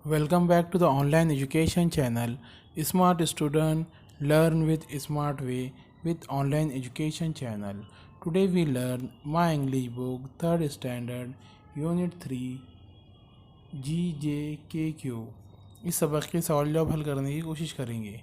Welcome back to the online education channel Smart Student Learn with Smart Way with online education channel. Today we learn My English book 3rd standard unit 3 GJKQ. इस सबक के सवाल जवाब हल करने की कोशिश करेंगे।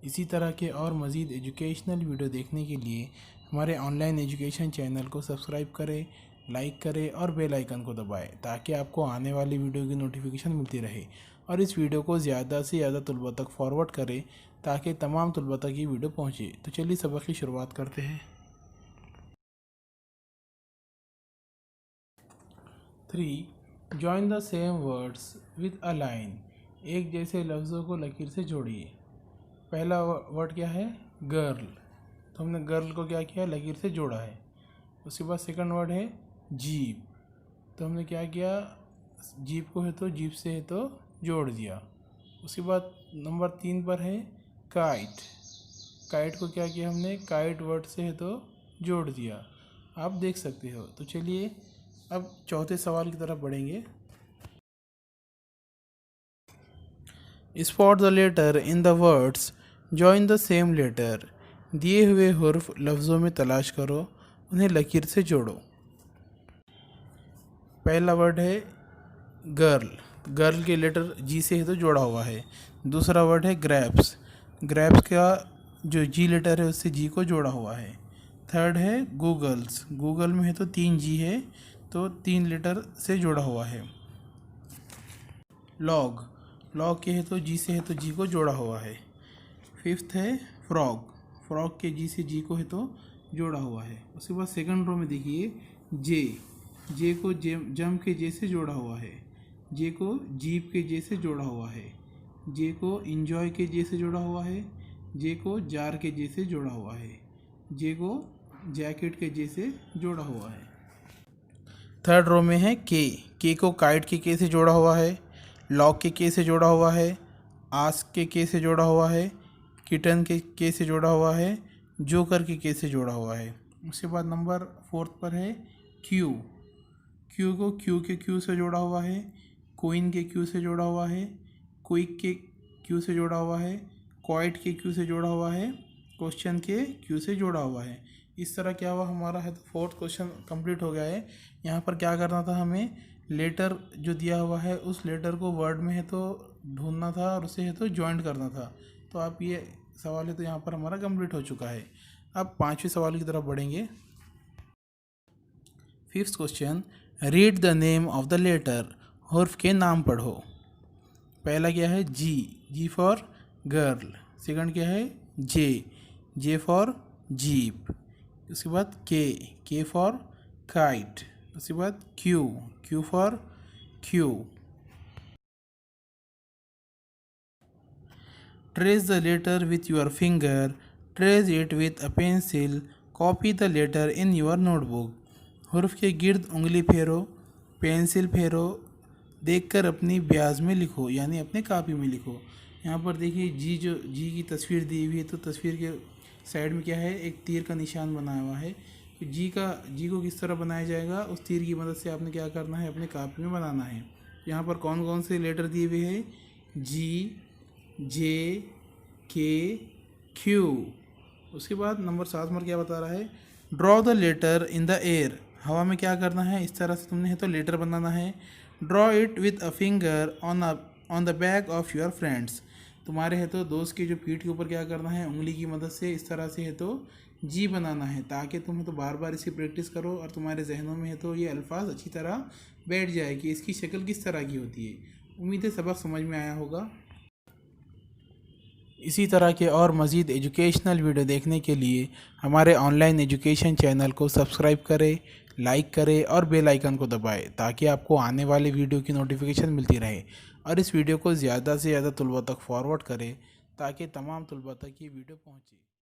इसी तरह के और मज़ीद एजुकेशनल वीडियो देखने के लिए हमारे ऑनलाइन एजुकेशन चैनल को सब्सक्राइब करें, लाइक करें और बेल आइकन को दबाएं ताकि आपको आने वाली वीडियो की नोटिफिकेशन मिलती रहे। और इस वीडियो को ज़्यादा से ज़्यादा तलबा तक फॉरवर्ड करें ताकि तमाम तलबा तक ये वीडियो पहुँचे। तो चलिए सबक की शुरुआत करते हैं। 3. Join the same words with a line. एक जैसे लफ्ज़ों को लकीर से जोड़िए। पहला वर्ड क्या है? गर्ल। तो हमने गर्ल को क्या किया? लकीर से जोड़ा है। उसके बाद सेकंड वर्ड है जीप। तो हमने क्या किया? जीप को है तो जीप से है तो जोड़ दिया। उसके बाद नंबर 3 पर है काइट। काइट को क्या किया हमने? काइट वर्ड से है तो जोड़ दिया। आप देख सकते हो। तो चलिए अब चौथे सवाल की तरफ बढ़ेंगे। Spot the letter in the words, join the same letter. दिए हुए हुर्फ लफ्ज़ों में तलाश करो, उन्हें लकीर से जोड़ो। पहला वर्ड है गर्ल। गर्ल के लेटर जी से है तो जोड़ा हुआ है। दूसरा वर्ड है ग्रैप्स। ग्रैप्स का जो जी लेटर है उससे जी को जोड़ा हुआ है। थर्ड है गूगल्स। गूगल में है तो 3 जी है तो 3 लेटर से जोड़ा हुआ है। लॉग। लॉग के है तो जी से है तो जी को जोड़ा हुआ है। फिफ्थ है फ्रॉग। फ्रॉग के जी से जी को है तो जोड़ा हुआ है। उसके बाद सेकंड रो में देखिए जे। जे को जम के जे से जोड़ा हुआ है। जे को जीप के जे से जोड़ा हुआ है। जे को इंजॉय के जे से जोड़ा हुआ है। जे को जार के जे से जोड़ा हुआ है। जे को जैकेट के जे से जोड़ा हुआ है। थर्ड रो में है के को काइट के से जोड़ा हुआ है। लॉग के से जोड़ा हुआ है। आस्क के से जोड़ा हुआ है। किटन के से जोड़ा हुआ है। जोकर के से जोड़ा हुआ है। उसके बाद नंबर 4 पर है क्यू। क्यू को क्यू से जोड़ा हुआ है। कोइन के क्यू से जोड़ा हुआ है। क्विक के क्यू से जोड़ा हुआ है। क्वाइट के क्यू से जोड़ा हुआ है। क्वेश्चन के क्यू से जोड़ा हुआ है। इस तरह क्या हुआ हमारा है तो 4th क्वेश्चन कंप्लीट हो गया है। यहाँ पर क्या करना था हमें? लेटर जो दिया हुआ है उस लेटर को वर्ड में है तो ढूंढना था और उसे है तो ज्वाइंट करना था। तो आप ये सवाल है तो यहाँ पर हमारा कंप्लीट हो चुका है। अब 5वें सवाल की तरफ बढ़ेंगे। 5th question, read the name of the letter. हुर्फ के नाम पढ़ो। पहला क्या है? जी फॉर गर्ल। सेकंड क्या है? J for jeep. उसके बाद के फॉर काइट। उसके बाद Q for Q. Trace the letter with your finger. Trace it with a pencil. Copy the letter in your notebook. हुर्फ के गिर्द उंगली फेरो, पेंसिल फेरो, देखकर अपनी ब्याज में लिखो यानी अपने कापी में लिखो। यहाँ पर देखिए जी की तस्वीर दी हुई है तो तस्वीर के साइड में क्या है? एक तीर का निशान बनाया हुआ है। तो जी को किस तरह बनाया जाएगा? उस तीर की मदद से आपने क्या करना है? अपने कापी में बनाना है। यहाँ पर कौन कौन से लेटर दिए हुए हैं? जी, जे, के, क्यू। उसके बाद नंबर 7 पर क्या बता रहा है? Draw the letter in the air. हवा में क्या करना है? इस तरह से तुमने है तो लेटर बनाना है। Draw it with a finger on the back of your friends. तुम्हारे है तो दोस्त की जो पीठ के ऊपर क्या करना है? उंगली की मदद से इस तरह से है तो जी बनाना है ताकि तुम है तो बार बार इसकी प्रैक्टिस करो और तुम्हारे जहनों में है तो ये अल्फाज अच्छी तरह बैठ जाए कि इसकी शक्ल किस तरह की होती है। उम्मीद है सबक समझ में आया होगा। इसी तरह के और मज़ीद एजुकेशनल वीडियो देखने के लिए हमारे ऑनलाइन एजुकेशन चैनल को सब्सक्राइब करें, लाइक करें और बेल आइकन को दबाएं ताकि आपको आने वाले वीडियो की नोटिफिकेशन मिलती रहे। और इस वीडियो को ज़्यादा से ज़्यादा तलबा तक फॉरवर्ड करें ताकि तमाम तलबा तक ये वीडियो पहुँचे।